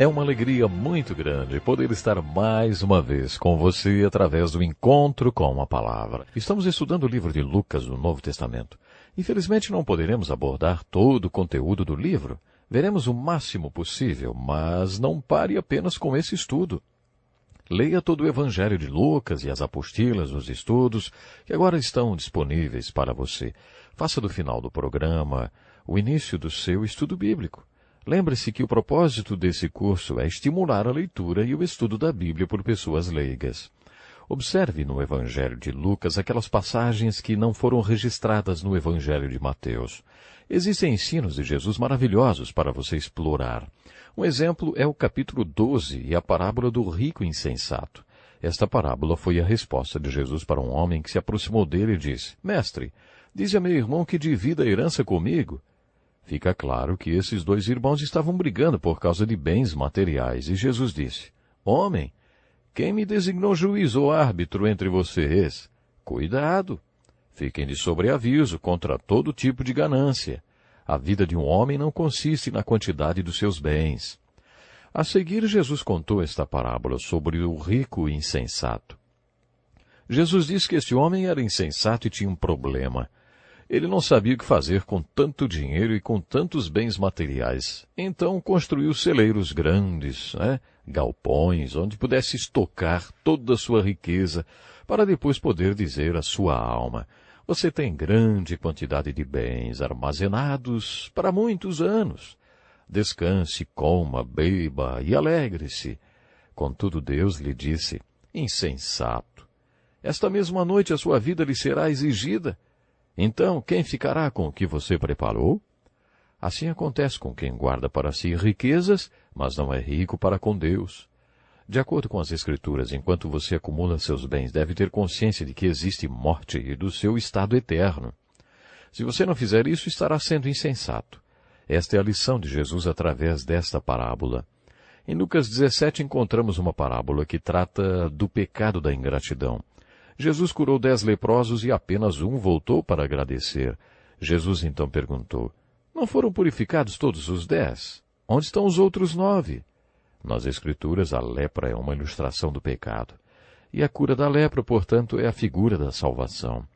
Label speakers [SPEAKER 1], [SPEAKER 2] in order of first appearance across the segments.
[SPEAKER 1] É uma alegria muito grande poder estar mais uma vez com você através do encontro com a palavra. Estamos estudando o livro de Lucas do Novo Testamento. Infelizmente não poderemos abordar todo o conteúdo do livro. Veremos o máximo possível, mas não pare apenas com esse estudo. Leia todo o Evangelho de Lucas e as apostilas nos estudos que agora estão disponíveis para você. Faça do final do programa o início do seu estudo bíblico. Lembre-se que o propósito desse curso é estimular a leitura e o estudo da Bíblia por pessoas leigas. Observe no Evangelho de Lucas aquelas passagens que não foram registradas no Evangelho de Mateus. Existem ensinos de Jesus maravilhosos para você explorar. Um exemplo é o capítulo 12 e a parábola do rico insensato. Esta parábola foi a resposta de Jesus para um homem que se aproximou dele e disse: Mestre, dize a meu irmão que divida a herança comigo. Fica claro que esses dois irmãos estavam brigando por causa de bens materiais, e Jesus disse: Homem, quem me designou juiz ou árbitro entre vocês? Cuidado! Fiquem de sobreaviso contra todo tipo de ganância. A vida de um homem não consiste na quantidade dos seus bens. A seguir, Jesus contou esta parábola sobre o rico insensato. Jesus disse que este homem era insensato e tinha um problema. Ele não sabia o que fazer com tanto dinheiro e com tantos bens materiais. Então construiu celeiros grandes, galpões, onde pudesse estocar toda a sua riqueza, para depois poder dizer à sua alma: você tem grande quantidade de bens armazenados para muitos anos. Descanse, coma, beba e alegre-se. Contudo, Deus lhe disse: insensato, esta mesma noite a sua vida lhe será exigida. Então, quem ficará com o que você preparou? Assim acontece com quem guarda para si riquezas, mas não é rico para com Deus. De acordo com as Escrituras, enquanto você acumula seus bens, deve ter consciência de que existe morte e do seu estado eterno. Se você não fizer isso, estará sendo insensato. Esta é a lição de Jesus através desta parábola. Em Lucas 17 encontramos uma parábola que trata do pecado da ingratidão. Jesus curou 10 leprosos e apenas um voltou para agradecer. Jesus então perguntou: não foram purificados todos os 10? Onde estão os outros 9? Nas Escrituras, a lepra é uma ilustração do pecado. E a cura da lepra, portanto, é a figura da salvação.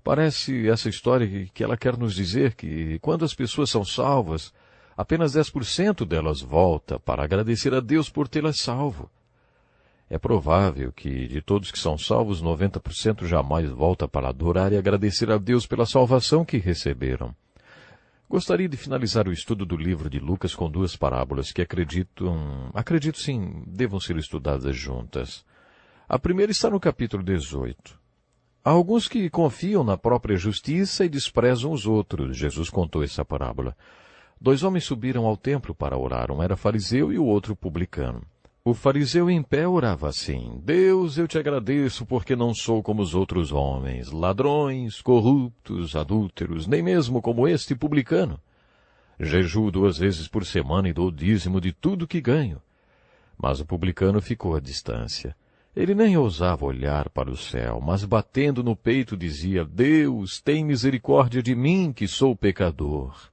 [SPEAKER 1] Parece essa história que ela quer nos dizer que, quando as pessoas são salvas, apenas 10% delas volta para agradecer a Deus por tê-las salvo. É provável que, de todos que são salvos, 90% jamais volta para adorar e agradecer a Deus pela salvação que receberam. Gostaria de finalizar o estudo do livro de Lucas com 2 parábolas que acredito sim, devam ser estudadas juntas. A primeira está no capítulo 18. Há alguns que confiam na própria justiça e desprezam os outros. Jesus contou essa parábola. 2 homens subiram ao templo para orar, um era fariseu e o outro publicano. O fariseu em pé orava assim: Deus, eu te agradeço porque não sou como os outros homens, ladrões, corruptos, adúlteros, nem mesmo como este publicano. Jejuo 2 vezes por semana e dou dízimo de tudo que ganho. Mas o publicano ficou à distância. Ele nem ousava olhar para o céu, mas batendo no peito dizia: Deus, tem misericórdia de mim, que sou pecador.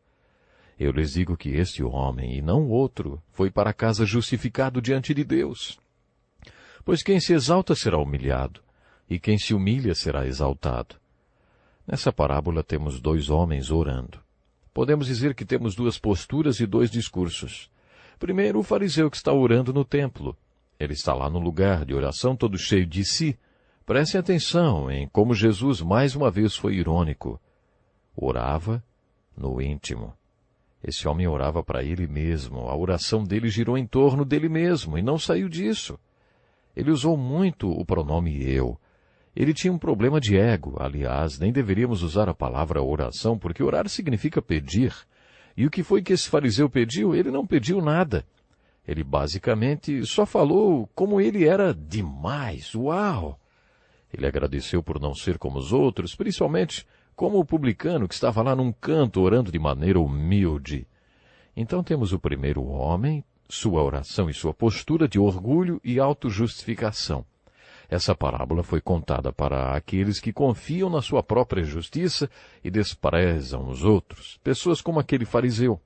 [SPEAKER 1] Eu lhes digo que este homem, e não o outro, foi para casa justificado diante de Deus. Pois quem se exalta será humilhado, e quem se humilha será exaltado. Nessa parábola temos 2 homens orando. Podemos dizer que temos 2 posturas e 2 discursos. Primeiro, o fariseu que está orando no templo. Ele está lá no lugar de oração todo cheio de si. Prestem atenção em como Jesus mais uma vez foi irônico. Orava no íntimo. Esse homem orava para ele mesmo. A oração dele girou em torno dele mesmo e não saiu disso. Ele usou muito o pronome eu. Ele tinha um problema de ego. Aliás, nem deveríamos usar a palavra oração, porque orar significa pedir. E o que foi que esse fariseu pediu? Ele não pediu nada. Ele basicamente só falou como ele era demais. Uau! Ele agradeceu por não ser como os outros, principalmente como o publicano que estava lá num canto orando de maneira humilde. Então temos o primeiro homem, sua oração e sua postura de orgulho e autojustificação. Essa parábola foi contada para aqueles que confiam na sua própria justiça e desprezam os outros, pessoas como aquele fariseu.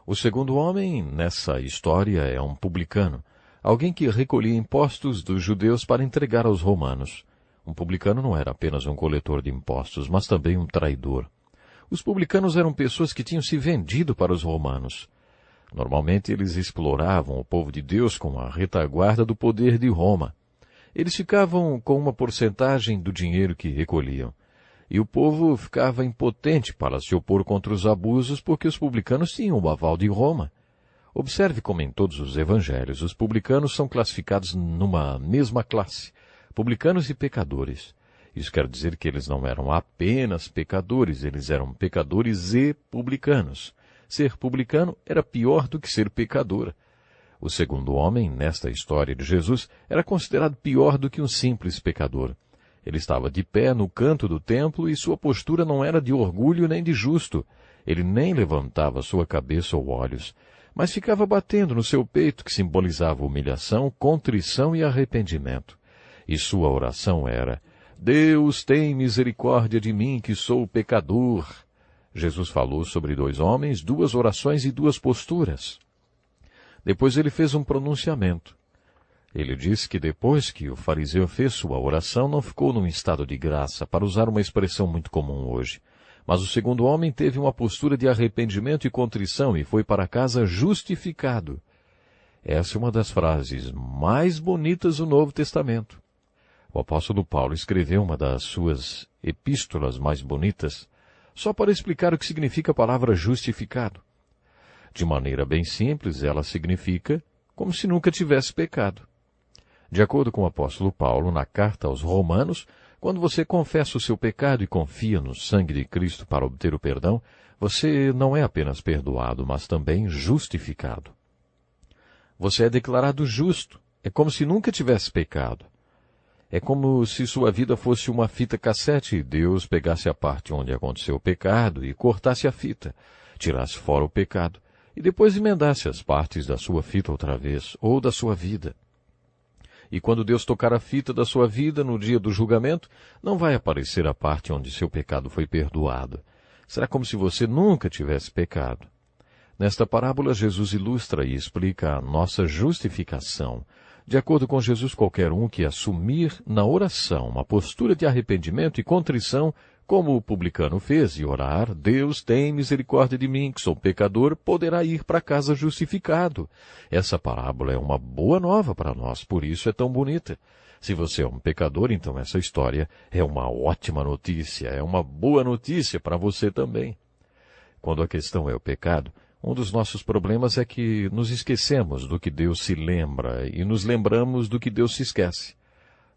[SPEAKER 1] O segundo homem nessa história é um publicano, alguém que recolhia impostos dos judeus para entregar aos romanos. Um publicano não era apenas um coletor de impostos, mas também um traidor. Os publicanos eram pessoas que tinham se vendido para os romanos. Normalmente eles exploravam o povo de Deus com a retaguarda do poder de Roma. Eles ficavam com uma porcentagem do dinheiro que recolhiam. E o povo ficava impotente para se opor contra os abusos porque os publicanos tinham o aval de Roma. Observe como em todos os evangelhos os publicanos são classificados numa mesma classe, publicanos e pecadores. Isso quer dizer que eles não eram apenas pecadores, eles eram pecadores e publicanos. Ser publicano era pior do que ser pecador. O segundo homem, nesta história de Jesus, era considerado pior do que um simples pecador. Ele estava de pé no canto do templo e sua postura não era de orgulho nem de justo. Ele nem levantava sua cabeça ou olhos, mas ficava batendo no seu peito, que simbolizava humilhação, contrição e arrependimento. E sua oração era: Deus, tem misericórdia de mim, que sou pecador. Jesus falou sobre 2 homens, 2 orações e 2 posturas. Depois ele fez um pronunciamento. Ele disse que depois que o fariseu fez sua oração, não ficou num estado de graça, para usar uma expressão muito comum hoje. Mas o segundo homem teve uma postura de arrependimento e contrição e foi para casa justificado. Essa é uma das frases mais bonitas do Novo Testamento. O apóstolo Paulo escreveu uma das suas epístolas mais bonitas só para explicar o que significa a palavra justificado. De maneira bem simples, ela significa como se nunca tivesse pecado. De acordo com o apóstolo Paulo, na carta aos Romanos, quando você confessa o seu pecado e confia no sangue de Cristo para obter o perdão, você não é apenas perdoado, mas também justificado. Você é declarado justo. É como se nunca tivesse pecado. É como se sua vida fosse uma fita cassete e Deus pegasse a parte onde aconteceu o pecado e cortasse a fita, tirasse fora o pecado e depois emendasse as partes da sua fita outra vez, ou da sua vida. E quando Deus tocar a fita da sua vida no dia do julgamento, não vai aparecer a parte onde seu pecado foi perdoado. Será como se você nunca tivesse pecado. Nesta parábola, Jesus ilustra e explica a nossa justificação. De acordo com Jesus, qualquer um que assumir na oração uma postura de arrependimento e contrição, como o publicano fez, e orar, Deus tem misericórdia de mim, que sou pecador, poderá ir para casa justificado. Essa parábola é uma boa nova para nós, por isso é tão bonita. Se você é um pecador, então essa história é uma ótima notícia, é uma boa notícia para você também. Quando a questão é o pecado, um dos nossos problemas é que nos esquecemos do que Deus se lembra e nos lembramos do que Deus se esquece.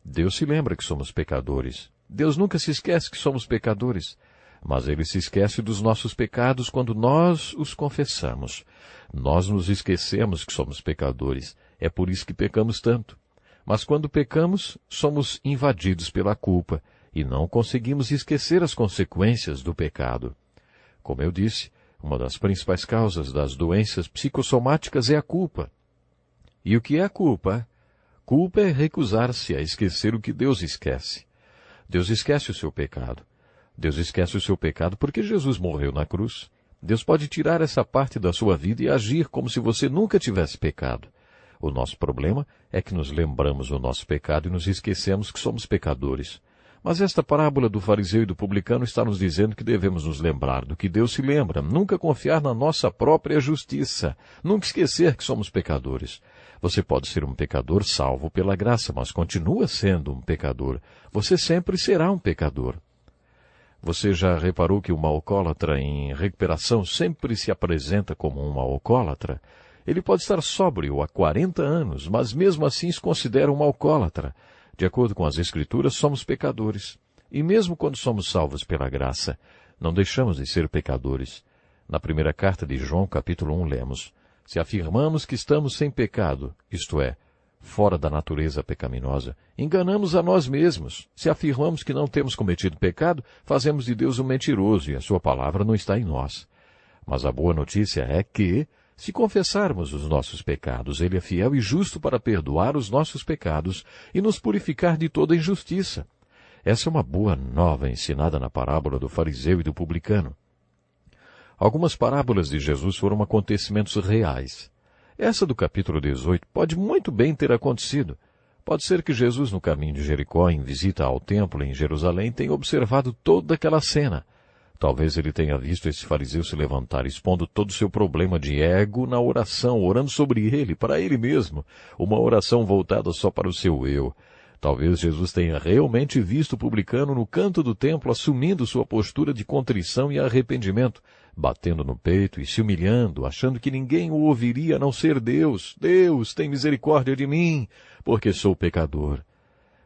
[SPEAKER 1] Deus se lembra que somos pecadores. Deus nunca se esquece que somos pecadores, mas Ele se esquece dos nossos pecados quando nós os confessamos. Nós nos esquecemos que somos pecadores, é por isso que pecamos tanto. Mas quando pecamos, somos invadidos pela culpa e não conseguimos esquecer as consequências do pecado. Como eu disse, uma das principais causas das doenças psicossomáticas é a culpa. E o que é a culpa? Culpa é recusar-se a esquecer o que Deus esquece. Deus esquece o seu pecado. Deus esquece o seu pecado porque Jesus morreu na cruz. Deus pode tirar essa parte da sua vida e agir como se você nunca tivesse pecado. O nosso problema é que nos lembramos do nosso pecado e nos esquecemos que somos pecadores. Mas esta parábola do fariseu e do publicano está nos dizendo que devemos nos lembrar do que Deus se lembra, nunca confiar na nossa própria justiça, nunca esquecer que somos pecadores. Você pode ser um pecador salvo pela graça, mas continua sendo um pecador. Você sempre será um pecador. Você já reparou que um alcoólatra em recuperação sempre se apresenta como um alcoólatra? Ele pode estar sóbrio há 40 anos, mas mesmo assim se considera um alcoólatra. De acordo com as Escrituras, somos pecadores. E mesmo quando somos salvos pela graça, não deixamos de ser pecadores. Na primeira carta de João, capítulo 1, lemos: se afirmamos que estamos sem pecado, isto é, fora da natureza pecaminosa, enganamos a nós mesmos. Se afirmamos que não temos cometido pecado, fazemos de Deus um mentiroso e a sua palavra não está em nós. Mas a boa notícia é que, se confessarmos os nossos pecados, Ele é fiel e justo para perdoar os nossos pecados e nos purificar de toda injustiça. Essa é uma boa nova ensinada na parábola do fariseu e do publicano. Algumas parábolas de Jesus foram acontecimentos reais. Essa do capítulo 18 pode muito bem ter acontecido. Pode ser que Jesus, no caminho de Jericó, em visita ao templo em Jerusalém, tenha observado toda aquela cena. Talvez ele tenha visto esse fariseu se levantar, expondo todo o seu problema de ego na oração, orando sobre ele, para ele mesmo, uma oração voltada só para o seu eu. Talvez Jesus tenha realmente visto o publicano no canto do templo assumindo sua postura de contrição e arrependimento, batendo no peito e se humilhando, achando que ninguém o ouviria a não ser Deus. Deus, tem misericórdia de mim, porque sou pecador.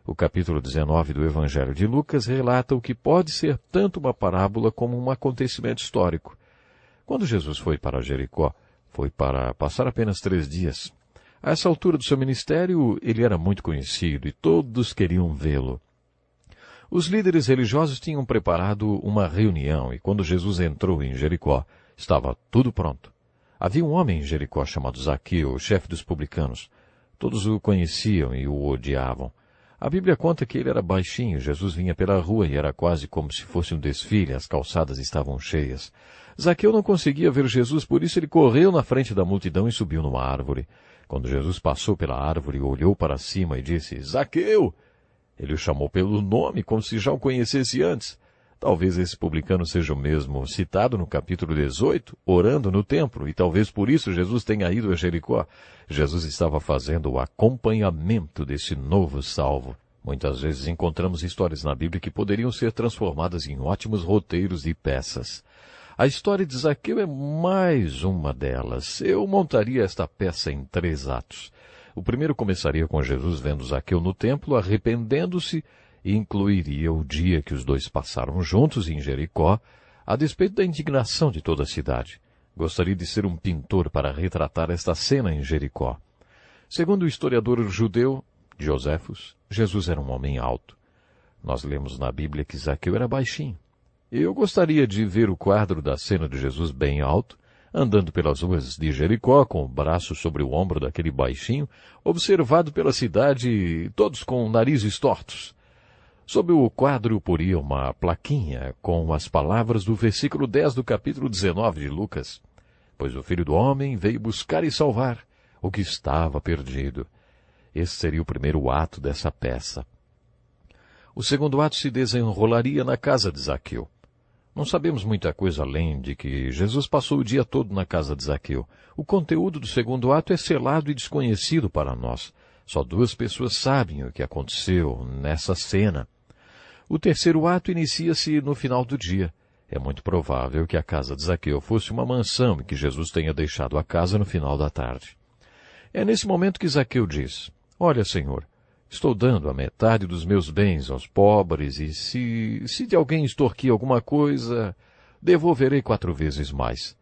[SPEAKER 1] O capítulo 19 do Evangelho de Lucas relata o que pode ser tanto uma parábola como um acontecimento histórico. Quando Jesus foi para Jericó, foi para passar apenas 3 dias. A essa altura do seu ministério, ele era muito conhecido e todos queriam vê-lo. Os líderes religiosos tinham preparado uma reunião e quando Jesus entrou em Jericó, estava tudo pronto. Havia um homem em Jericó chamado Zaqueu, o chefe dos publicanos. Todos o conheciam e o odiavam. A Bíblia conta que ele era baixinho, Jesus vinha pela rua e era quase como se fosse um desfile, as calçadas estavam cheias. Zaqueu não conseguia ver Jesus, por isso ele correu na frente da multidão e subiu numa árvore. Quando Jesus passou pela árvore, olhou para cima e disse, Zaqueu! Ele o chamou pelo nome, como se já o conhecesse antes. Talvez esse publicano seja o mesmo citado no capítulo 18, orando no templo, e talvez por isso Jesus tenha ido a Jericó. Jesus estava fazendo o acompanhamento desse novo salvo. Muitas vezes encontramos histórias na Bíblia que poderiam ser transformadas em ótimos roteiros e peças. A história de Zaqueu é mais uma delas. Eu montaria esta peça em 3 atos. O primeiro começaria com Jesus vendo Zaqueu no templo, arrependendo-se, e incluiria o dia que os dois passaram juntos em Jericó, a despeito da indignação de toda a cidade. Gostaria de ser um pintor para retratar esta cena em Jericó. Segundo o historiador judeu Joséfus, Jesus era um homem alto. Nós lemos na Bíblia que Zaqueu era baixinho. Eu gostaria de ver o quadro da cena de Jesus bem alto, andando pelas ruas de Jericó, com o braço sobre o ombro daquele baixinho, observado pela cidade, todos com narizes tortos. Sob o quadro poria uma plaquinha com as palavras do versículo 10 do capítulo 19 de Lucas. Pois o Filho do Homem veio buscar e salvar o que estava perdido. Esse seria o primeiro ato dessa peça. O segundo ato se desenrolaria na casa de Zaqueu. Não sabemos muita coisa além de que Jesus passou o dia todo na casa de Zaqueu. O conteúdo do segundo ato é selado e desconhecido para nós. Só 2 pessoas sabem o que aconteceu nessa cena. O terceiro ato inicia-se no final do dia. É muito provável que a casa de Zaqueu fosse uma mansão e que Jesus tenha deixado a casa no final da tarde. É nesse momento que Zaqueu diz, Olha, Senhor, estou dando a metade dos meus bens aos pobres e se de alguém extorquir alguma coisa, devolverei 4 vezes mais.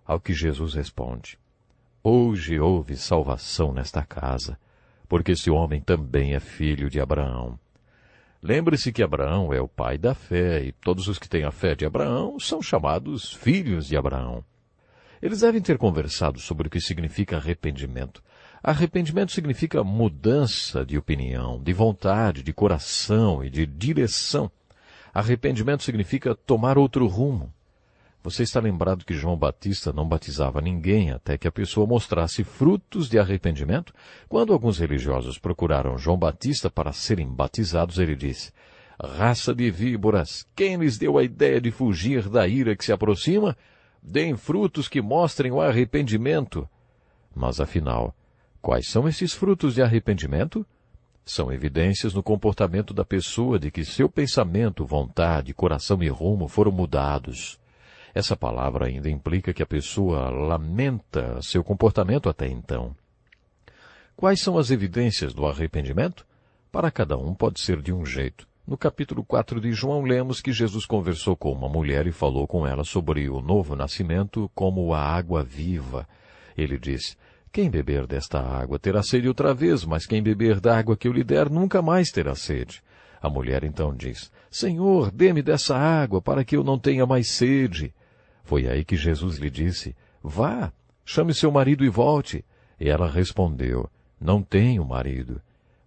[SPEAKER 1] Ao que Jesus responde, Hoje houve salvação nesta casa, porque esse homem também é filho de Abraão. Lembre-se que Abraão é o pai da fé, e todos os que têm a fé de Abraão são chamados filhos de Abraão. Eles devem ter conversado sobre o que significa arrependimento. Arrependimento significa mudança de opinião, de vontade, de coração e de direção. Arrependimento significa tomar outro rumo. Você está lembrado que João Batista não batizava ninguém até que a pessoa mostrasse frutos de arrependimento? Quando alguns religiosos procuraram João Batista para serem batizados, ele disse, Raça de víboras, quem lhes deu a ideia de fugir da ira que se aproxima? Deem frutos que mostrem o arrependimento. Mas afinal, quais são esses frutos de arrependimento? São evidências no comportamento da pessoa de que seu pensamento, vontade, coração e rumo foram mudados. Essa palavra ainda implica que a pessoa lamenta seu comportamento até então. Quais são as evidências do arrependimento? Para cada um pode ser de um jeito. No capítulo 4 de João, lemos que Jesus conversou com uma mulher e falou com ela sobre o novo nascimento como a água viva. Ele disse, quem beber desta água terá sede outra vez, mas quem beber da água que eu lhe der nunca mais terá sede. A mulher então diz, Senhor, dê-me dessa água para que eu não tenha mais sede. Foi aí que Jesus lhe disse, vá, chame seu marido e volte. E ela respondeu, não tenho marido.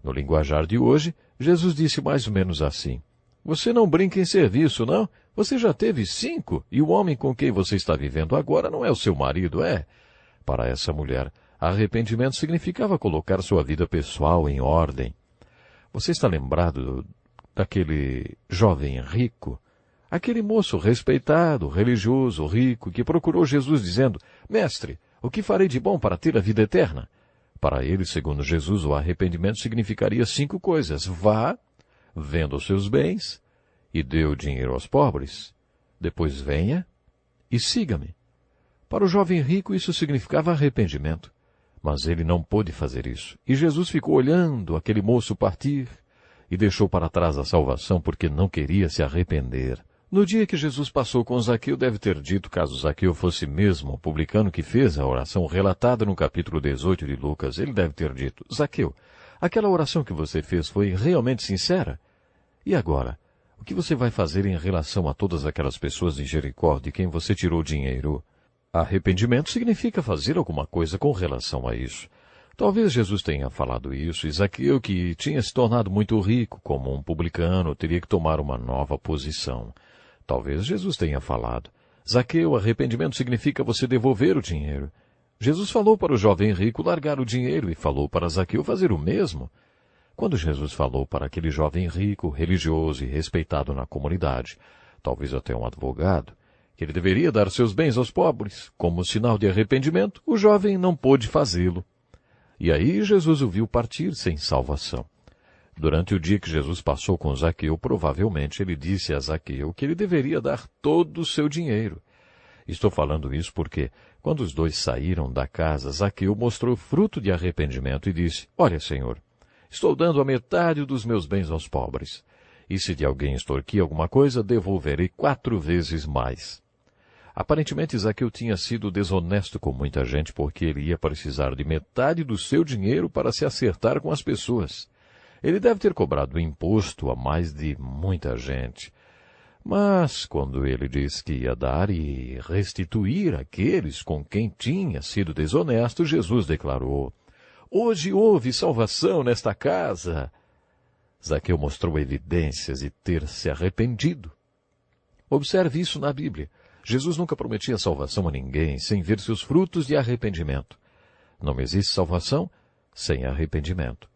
[SPEAKER 1] No linguajar de hoje, Jesus disse mais ou menos assim, Você não brinca em serviço, não? Você já teve 5 e o homem com quem você está vivendo agora não é o seu marido, é? Para essa mulher, arrependimento significava colocar sua vida pessoal em ordem. Você está lembrado daquele jovem rico? Aquele moço respeitado, religioso, rico, que procurou Jesus dizendo: Mestre, o que farei de bom para ter a vida eterna? Para ele, segundo Jesus, o arrependimento significaria 5 coisas. Vá, venda os seus bens e dê o dinheiro aos pobres. Depois venha e siga-me. Para o jovem rico isso significava arrependimento. Mas ele não pôde fazer isso. E Jesus ficou olhando aquele moço partir e deixou para trás a salvação porque não queria se arrepender. No dia que Jesus passou com Zaqueu, deve ter dito, caso Zaqueu fosse mesmo o publicano que fez a oração relatada no capítulo 18 de Lucas, ele deve ter dito: Zaqueu, aquela oração que você fez foi realmente sincera? E agora, o que você vai fazer em relação a todas aquelas pessoas de Jericó de quem você tirou dinheiro? Arrependimento significa fazer alguma coisa com relação a isso. Talvez Jesus tenha falado isso, e Zaqueu, que tinha se tornado muito rico como um publicano, teria que tomar uma nova posição. Talvez Jesus tenha falado: Zaqueu, arrependimento significa você devolver o dinheiro. Jesus falou para o jovem rico largar o dinheiro e falou para Zaqueu fazer o mesmo. Quando Jesus falou para aquele jovem rico, religioso e respeitado na comunidade, talvez até um advogado, que ele deveria dar seus bens aos pobres, como sinal de arrependimento, o jovem não pôde fazê-lo. E aí Jesus o viu partir sem salvação. Durante o dia que Jesus passou com Zaqueu, provavelmente ele disse a Zaqueu que ele deveria dar todo o seu dinheiro. Estou falando isso porque, quando os dois saíram da casa, Zaqueu mostrou fruto de arrependimento e disse: Olha, Senhor, estou dando a metade dos meus bens aos pobres. E se de alguém extorquir alguma coisa, devolverei 4 vezes mais. Aparentemente, Zaqueu tinha sido desonesto com muita gente porque ele ia precisar de metade do seu dinheiro para se acertar com as pessoas. Ele deve ter cobrado imposto a mais de muita gente. Mas, quando ele disse que ia dar e restituir aqueles com quem tinha sido desonesto, Jesus declarou: Hoje houve salvação nesta casa. Zaqueu mostrou evidências de ter se arrependido. Observe isso na Bíblia. Jesus nunca prometia salvação a ninguém sem ver seus frutos de arrependimento. Não existe salvação sem arrependimento.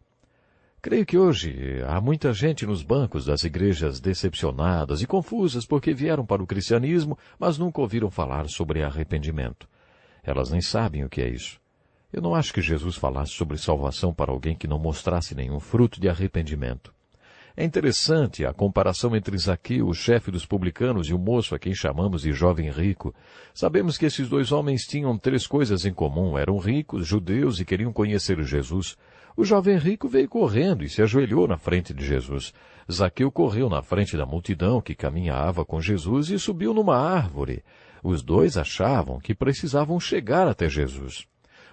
[SPEAKER 1] Creio que hoje há muita gente nos bancos das igrejas decepcionadas e confusas porque vieram para o cristianismo, mas nunca ouviram falar sobre arrependimento. Elas nem sabem o que é isso. Eu não acho que Jesus falasse sobre salvação para alguém que não mostrasse nenhum fruto de arrependimento. É interessante a comparação entre Zaqueu, o chefe dos publicanos, e o moço a quem chamamos de jovem rico. Sabemos que esses 2 homens tinham 3 coisas em comum. Eram ricos, judeus e queriam conhecer Jesus. O jovem rico veio correndo e se ajoelhou na frente de Jesus. Zaqueu correu na frente da multidão que caminhava com Jesus e subiu numa árvore. Os 2 achavam que precisavam chegar até Jesus.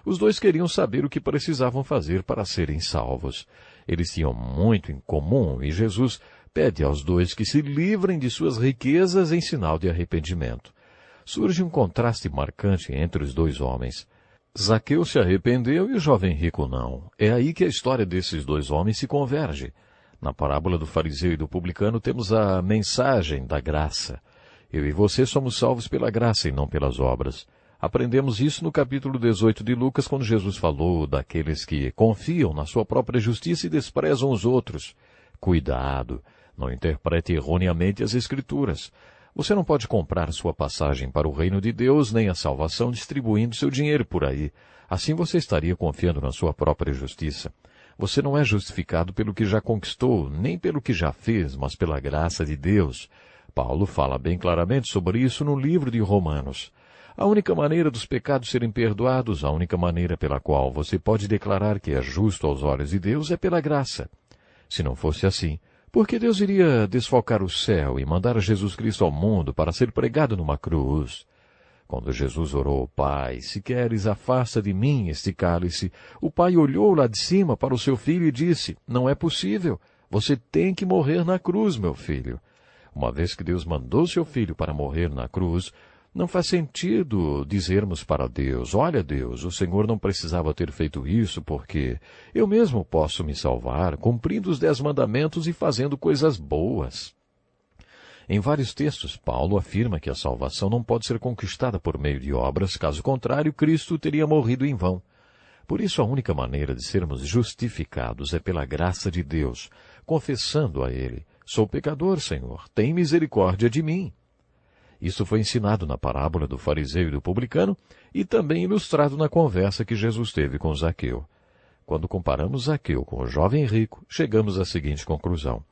[SPEAKER 1] Os 2 queriam saber o que precisavam fazer para serem salvos. Eles tinham muito em comum e Jesus pede aos 2 que se livrem de suas riquezas em sinal de arrependimento. Surge um contraste marcante entre os 2 homens. Zaqueu se arrependeu e o jovem rico não. É aí que a história desses 2 homens se converge. Na parábola do fariseu e do publicano temos a mensagem da graça. Eu e você somos salvos pela graça e não pelas obras. Aprendemos isso no capítulo 18 de Lucas, quando Jesus falou daqueles que confiam na sua própria justiça e desprezam os outros. Cuidado, não interprete erroneamente as Escrituras. Você não pode comprar sua passagem para o reino de Deus, nem a salvação distribuindo seu dinheiro por aí. Assim você estaria confiando na sua própria justiça. Você não é justificado pelo que já conquistou, nem pelo que já fez, mas pela graça de Deus. Paulo fala bem claramente sobre isso no livro de Romanos. A única maneira dos pecados serem perdoados, a única maneira pela qual você pode declarar que é justo aos olhos de Deus é pela graça. Se não fosse assim, por que Deus iria desfocar o céu e mandar Jesus Cristo ao mundo para ser pregado numa cruz? Quando Jesus orou: Pai, se queres, afasta de mim este cálice, o Pai olhou lá de cima para o seu filho e disse: Não é possível, você tem que morrer na cruz, meu filho. Uma vez que Deus mandou seu filho para morrer na cruz, não faz sentido dizermos para Deus: Olha, Deus, o Senhor não precisava ter feito isso porque eu mesmo posso me salvar cumprindo os 10 mandamentos e fazendo coisas boas. Em vários textos, Paulo afirma que a salvação não pode ser conquistada por meio de obras, caso contrário, Cristo teria morrido em vão. Por isso, a única maneira de sermos justificados é pela graça de Deus, confessando a Ele: sou pecador, Senhor, tem misericórdia de mim. Isso foi ensinado na parábola do fariseu e do publicano e também ilustrado na conversa que Jesus teve com Zaqueu. Quando comparamos Zaqueu com o jovem rico, chegamos à seguinte conclusão.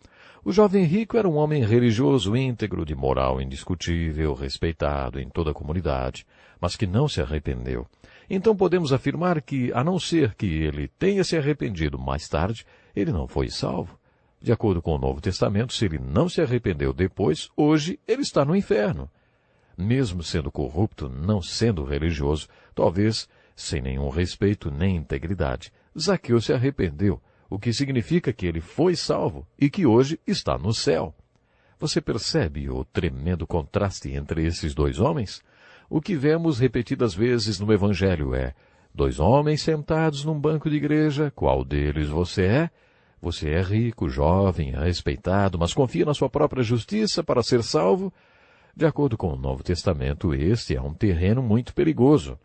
[SPEAKER 1] O jovem rico era um homem religioso íntegro, de moral indiscutível, respeitado em toda a comunidade, mas que não se arrependeu. Então podemos afirmar que, a não ser que ele tenha se arrependido mais tarde, ele não foi salvo. De acordo com o Novo Testamento, se ele não se arrependeu depois, hoje ele está no inferno. Mesmo sendo corrupto, não sendo religioso, talvez sem nenhum respeito nem integridade, Zaqueu se arrependeu, o que significa que ele foi salvo e que hoje está no céu. Você percebe o tremendo contraste entre esses dois homens? O que vemos repetidas vezes no Evangelho é: dois homens sentados num banco de igreja, qual deles você é? Você é rico, jovem, respeitado, mas confia na sua própria justiça para ser salvo? De acordo com o Novo Testamento, este é um terreno muito perigoso.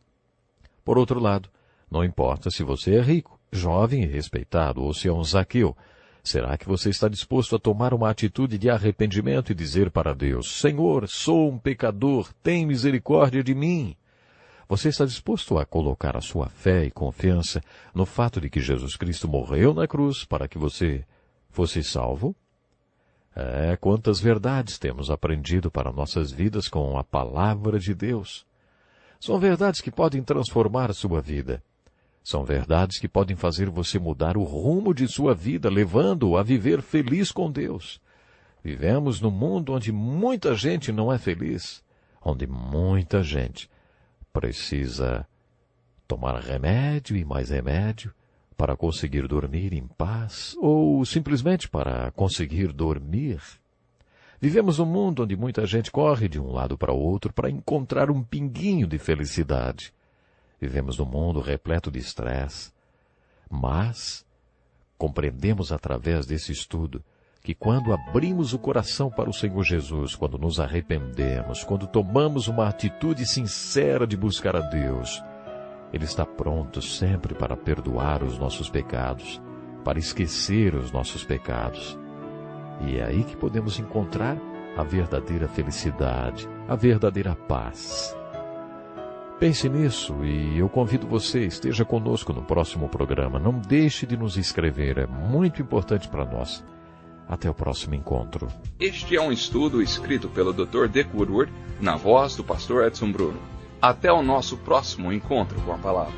[SPEAKER 1] Por outro lado, não importa se você é rico, jovem e respeitado, ou se é um Zaqueu, será que você está disposto a tomar uma atitude de arrependimento e dizer para Deus: Senhor, sou um pecador, tem misericórdia de mim? Você está disposto a colocar a sua fé e confiança no fato de que Jesus Cristo morreu na cruz para que você fosse salvo? Quantas verdades temos aprendido para nossas vidas com a palavra de Deus. São verdades que podem transformar a sua vida. São verdades que podem fazer você mudar o rumo de sua vida, levando-o a viver feliz com Deus. Vivemos num mundo onde muita gente não é feliz, onde muita gente precisa tomar remédio e mais remédio para conseguir dormir em paz ou simplesmente para conseguir dormir. Vivemos num mundo onde muita gente corre de um lado para o outro para encontrar um pinguinho de felicidade. Vivemos num mundo repleto de estresse. Mas compreendemos através desse estudo que quando abrimos o coração para o Senhor Jesus, quando nos arrependemos, quando tomamos uma atitude sincera de buscar a Deus, Ele está pronto sempre para perdoar os nossos pecados, para esquecer os nossos pecados. E é aí que podemos encontrar a verdadeira felicidade, a verdadeira paz. Pense nisso e eu convido você, esteja conosco no próximo programa. Não deixe de nos escrever, é muito importante para nós. Até o próximo encontro.
[SPEAKER 2] Este é um estudo escrito pelo Dr. Dick Woodward, na voz do pastor Edson Bruno. Até o nosso próximo encontro com a palavra.